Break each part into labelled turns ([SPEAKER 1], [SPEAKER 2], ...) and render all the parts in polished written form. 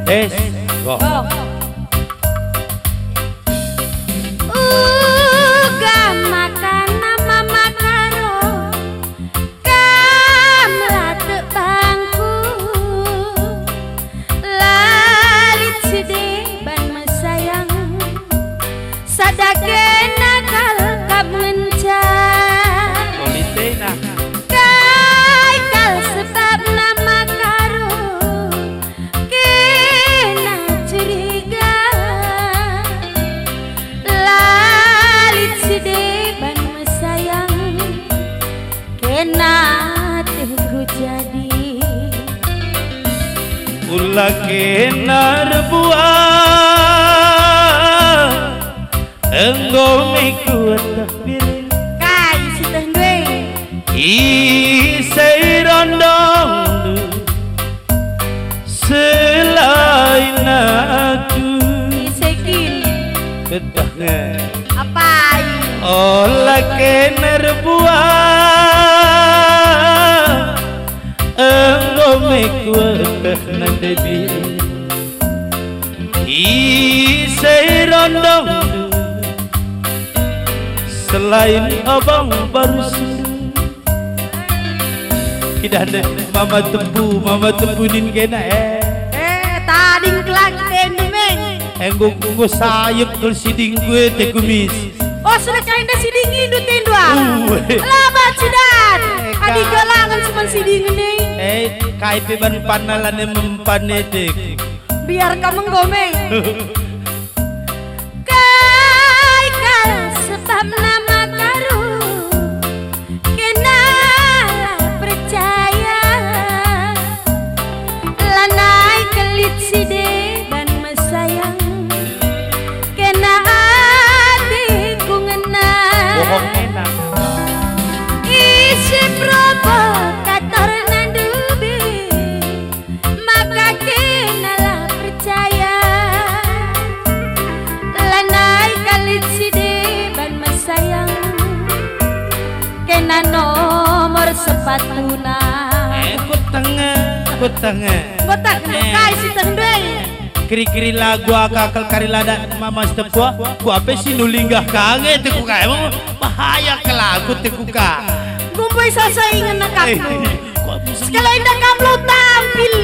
[SPEAKER 1] Go.
[SPEAKER 2] Uga makan mama karo kamlat bangku lalit side ban masayang sadake nakal kamunca
[SPEAKER 1] Politena.
[SPEAKER 2] kai kal sebab nama karo kena curiga lalit side ban masayang kena teguh jadi
[SPEAKER 1] Ulah kenar buah engkau mikuat takbir
[SPEAKER 2] kai siteh duwe
[SPEAKER 1] isai rondong selain aku
[SPEAKER 2] isekin
[SPEAKER 1] betahnya
[SPEAKER 2] apa
[SPEAKER 1] olah kenar buah engkau mikuat nanti isai rondong selain abang baru tidak ada mama tempunin kena
[SPEAKER 2] tadi kelagi tendi men
[SPEAKER 1] enggo sayap kul siding gue te kumis
[SPEAKER 2] oh sudah kainda siding itu tendua labat sidat adi galangan cuman siding ini
[SPEAKER 1] kai peban panalan mempanedek
[SPEAKER 2] biar kamu ngomeng kai kal sebab nama karo kena percaya lanai kelit side ban masayang kena hatiku ngena
[SPEAKER 1] bohong enak
[SPEAKER 2] isi provokator nandubi maka kenalah percaya lanai kalit side ban masayang kena nomor sepatuna
[SPEAKER 1] kutenge
[SPEAKER 2] botak kai si tendwe
[SPEAKER 1] kiri-kiri lagu akal karilada mama stepua ku apa sih nulinggah kange teku ka emang bahaya ke lagu teku ka
[SPEAKER 2] gumpoi sasaingan nakapnu sekali indah kamu tampil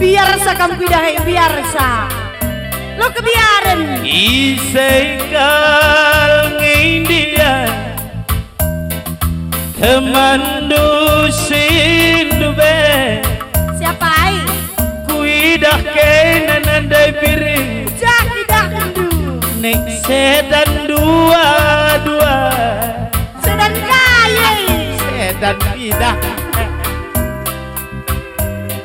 [SPEAKER 2] biar sa kamu pidahe biar sa lo kebiaran
[SPEAKER 1] isai kal ngindia teman dusin dube
[SPEAKER 2] siapa ai
[SPEAKER 1] kuidah kena nandai piring
[SPEAKER 2] jak tidak kendu
[SPEAKER 1] nek sedan dua
[SPEAKER 2] sedan kaya
[SPEAKER 1] sedan pidah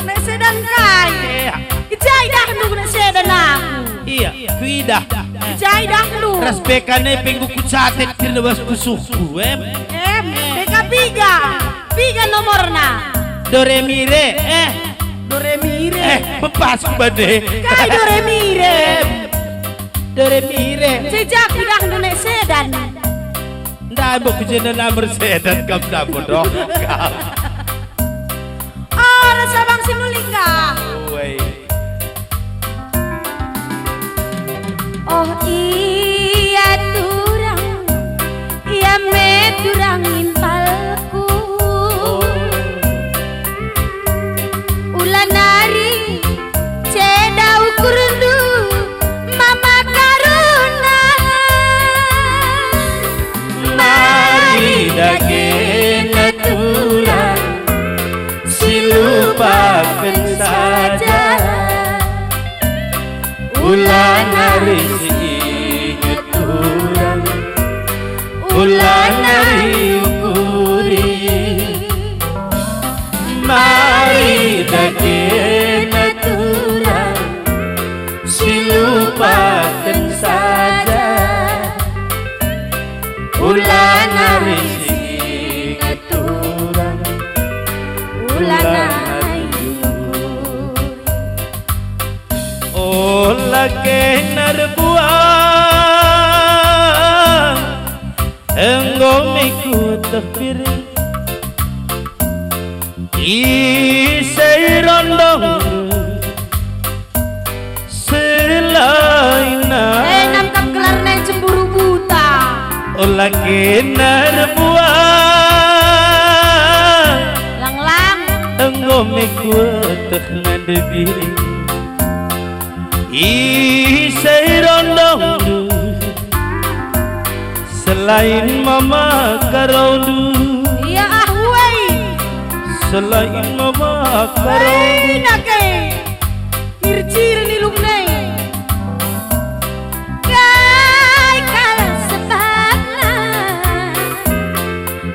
[SPEAKER 2] nek sedan kaya ijai dah nu nek sedan aku
[SPEAKER 1] iya kuidah
[SPEAKER 2] ijai dah nu
[SPEAKER 1] raspekane penggu kucatet kirnebas kusuhku
[SPEAKER 2] deka piga nomorna
[SPEAKER 1] do re mi re
[SPEAKER 2] do re mi re
[SPEAKER 1] pepas bade
[SPEAKER 2] kai do re mi re
[SPEAKER 1] sejak
[SPEAKER 2] tidak nu nek sedan
[SPEAKER 1] ndak mbok kujena nomor sedan kam bodoh kam
[SPEAKER 2] ora sabang sinulingga oh iya turang iya me turang impalku ulan nari ceda ukurundu mama karuna mari
[SPEAKER 1] dagena turang silupakan saja ulan hari inget turang ulan hari ukuri mari dagena turang silupakan saja ulan hari inget turang
[SPEAKER 2] ulan
[SPEAKER 1] lagi narbuang engkau ikut takbir isai rondong lagi narbuan
[SPEAKER 2] lang
[SPEAKER 1] enggo mekuat ngandebiri isai rondong selain mama karondu
[SPEAKER 2] iya ahway
[SPEAKER 1] selain mama
[SPEAKER 2] hey
[SPEAKER 1] karondu
[SPEAKER 2] nake mircir ni lugnay kay kalang sepatna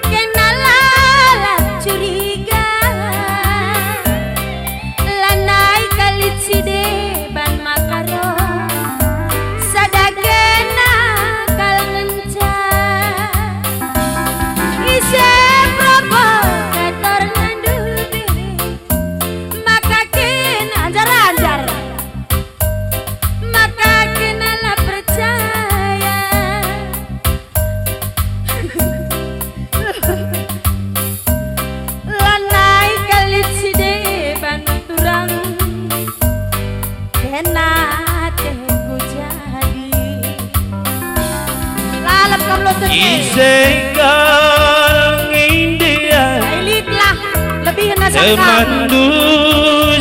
[SPEAKER 2] kenalala curiga lanay kalit side ban makaro sadagena kalangenca ise provokator ngandubi maka kena anjar-anjar maka kena lah percaya lanai kalit side banturang kena teku jadi lalap kamlo tene
[SPEAKER 1] isai kang India
[SPEAKER 2] elit lah lebih na sa
[SPEAKER 1] temandu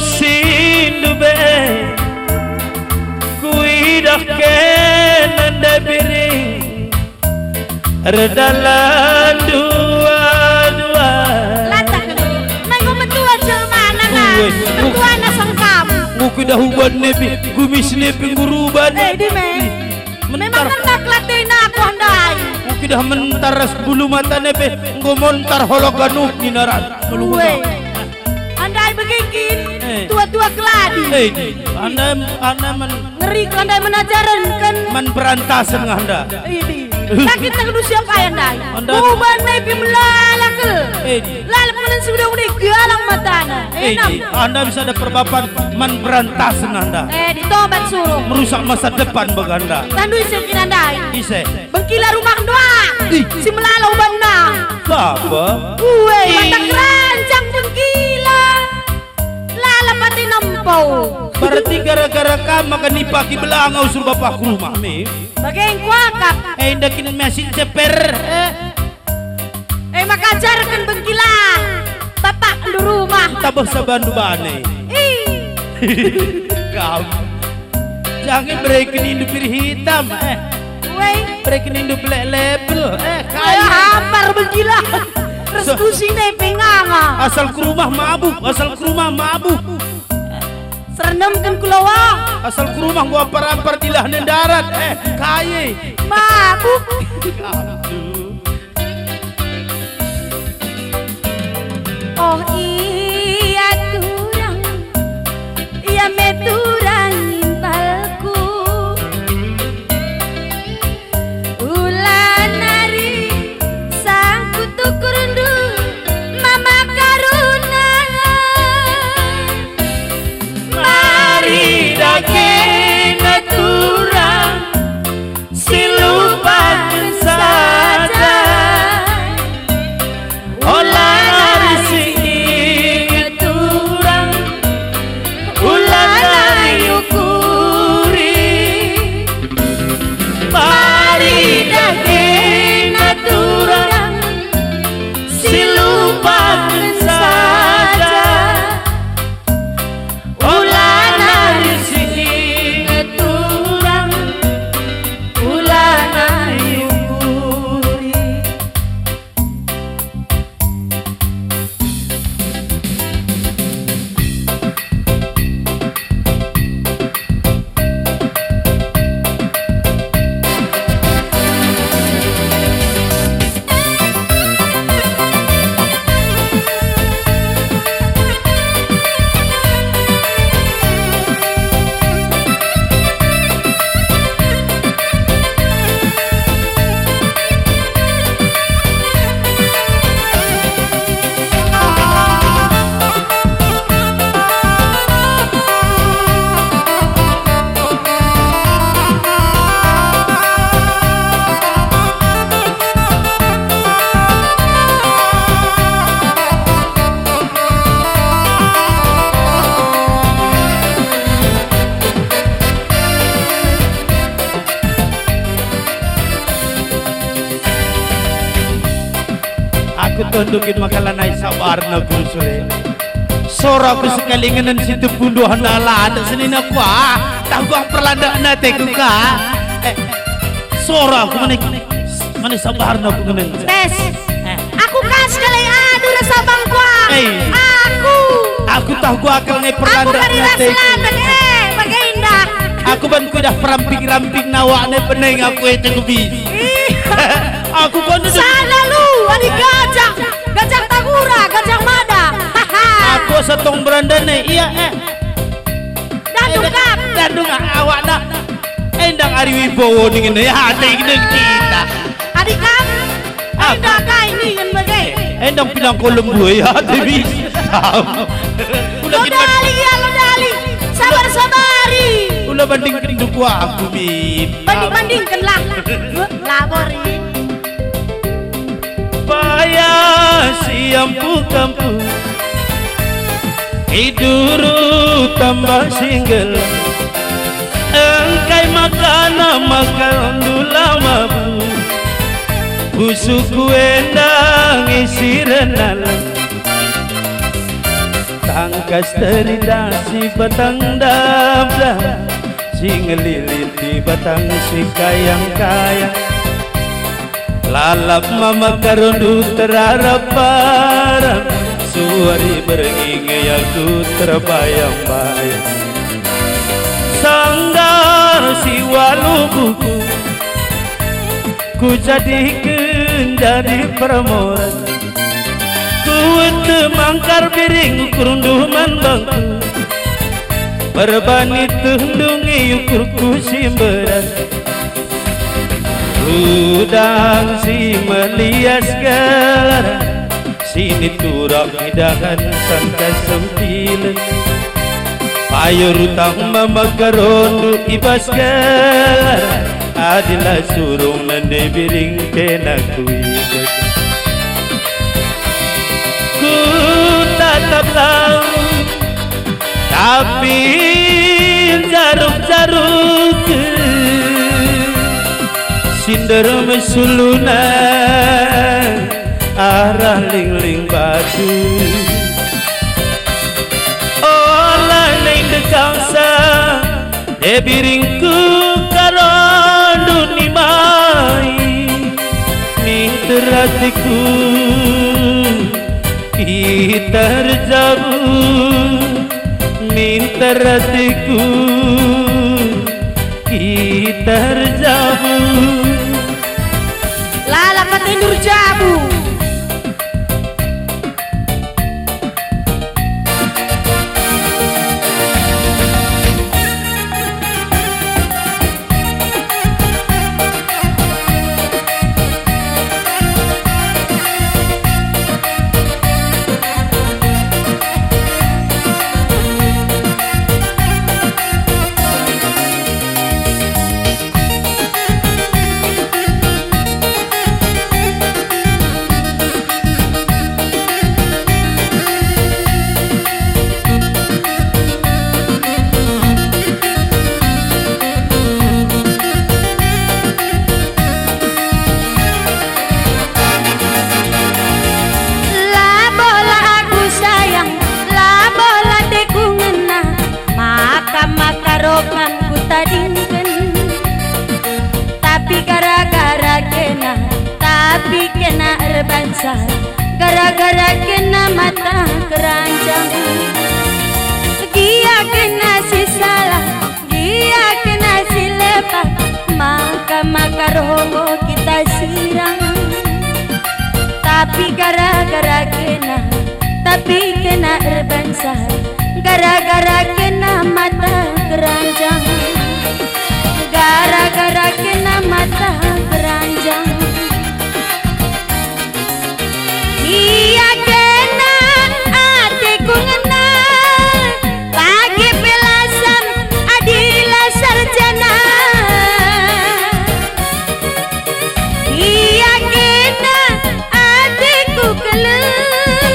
[SPEAKER 1] sindube kuidah kenanda biring redalan dua-dua
[SPEAKER 2] latak mango mentua jelmana na
[SPEAKER 1] Uwe,
[SPEAKER 2] mentua na sangkam
[SPEAKER 1] ngukidah huban nepi gumis nepi nguruban
[SPEAKER 2] di me memang kena klatih na aku handai
[SPEAKER 1] ngukidah mentaras bulu mata nepi ngumontar hologanuk ninaran
[SPEAKER 2] Uwe andai begikin tua-tua keladi
[SPEAKER 1] anda
[SPEAKER 2] ngeri andai menajaran kan
[SPEAKER 1] man berantasan nganda
[SPEAKER 2] ini sakit nak siapa yang dai
[SPEAKER 1] Anda-
[SPEAKER 2] buban nepi melalakal
[SPEAKER 1] Edi.
[SPEAKER 2] lalap menen sudah udah galang matana enam
[SPEAKER 1] anda bisa ada perbapan man berantasan anda
[SPEAKER 2] ditobat suruh
[SPEAKER 1] merusak masa depan baganda
[SPEAKER 2] tandu isekin andai
[SPEAKER 1] ise
[SPEAKER 2] bengkila rumah doa si melalau bangna
[SPEAKER 1] apa
[SPEAKER 2] Uwe mata keranjang bengkila lalap pati nampau
[SPEAKER 1] berarti gara-gara kamu makan nipaki belangau suruh bapak ke rumah me
[SPEAKER 2] bagian kuakap
[SPEAKER 1] dakin mesin ceper
[SPEAKER 2] makajarkan bengkila bapak di rumah
[SPEAKER 1] tabah sabandu bane kamu jangan breaking indu pir hitam
[SPEAKER 2] Uwe
[SPEAKER 1] breaking indu black label
[SPEAKER 2] ayo
[SPEAKER 1] kaya
[SPEAKER 2] hampar bengkila reskusi nepenganga
[SPEAKER 1] asal ke rumah mabuk
[SPEAKER 2] serendam kan kulawa
[SPEAKER 1] asal ke rumah gua parampar di lahan darat kaya
[SPEAKER 2] mabuk oh iya turang iya meturang impalku ulan hari sang kutu kurundu mama karuna
[SPEAKER 1] mari dake naturang silupan saja olah nari kondukin makalan ay sabar na kusure. Sora ko sekali nganan situ punduhan dala ada senin aku tahu ang perlanda na teku ka. Sora ko mana sabar na ko nganan.
[SPEAKER 2] Tes. Aku kas kali adu rasa bangku.
[SPEAKER 1] Aku tahu gua akal ngai perlanda na teku.
[SPEAKER 2] Bagai indah.
[SPEAKER 1] Aku ban ku dah peramping-ramping nawak ne peneng aku itu kubis. Aku kono
[SPEAKER 2] sana lu ada gajah tagura, gajah mada.
[SPEAKER 1] Aku setong beranda ne iya Dandung awak nak endang ari wibowo dengan ya hati kita.
[SPEAKER 2] Adik kam, endang kai ni kan bagai.
[SPEAKER 1] Endang pinang Kolombo ya habis.
[SPEAKER 2] Lodali, sabar-sabari.
[SPEAKER 1] Ulah banding kenduk aku mi.
[SPEAKER 2] Banding-bandingkan lah. Labori.
[SPEAKER 1] Payah siampu kampung. Hiduru tambah single. Engkai makan lama bu. Busuku endang isi renal. Tangkas teridasi batang dabla. Singelilin di batang si kayang-kayang. Lalap mama karundu terarap-arap. Suari beringin aku terbayang-bayang. Sanggar si walubuku ku jadikan jadi permoran. Ku temangkar biring ukurunduh bangku. Berbani tundungi ukurku simberan. Udang si melias galara. Sini turak hidangan santai sempilan. Payur utang mama karondu ibas galara. Adilah surung nande biring kena kuikat. Ku tatap laut tapi jaruk-jaruk sinder mesulunan arah ling-ling batu. Olah neng dekangsa debiringku karondu nimai ning teratiku kita terjauh minta ratiku kita terjauh.
[SPEAKER 2] Lala patindur jabu. Gara-gara kena mata keranjang, dia kena si salah, dia kena si lepas, maka roho kita sirang. Tapi gara-gara kena erbansa, gara-gara kena mata keranjang, gara-gara kena mata keranjang. Iya kena hatiku ngena pagi belasan adilah sarjana. Iya kena hatiku keluh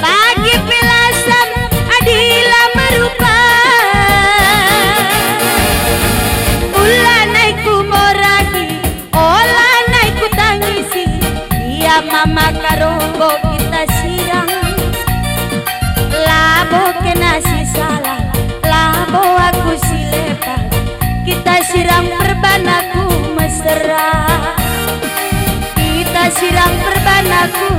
[SPEAKER 2] pagi belasan adilah merupa. Ulah naikku moragi, olah naikku tangisi. Iya mama karongo kita kita siram, labo kena si salah, labo aku si lepas, kita siram perban aku mesra, kita siram perban aku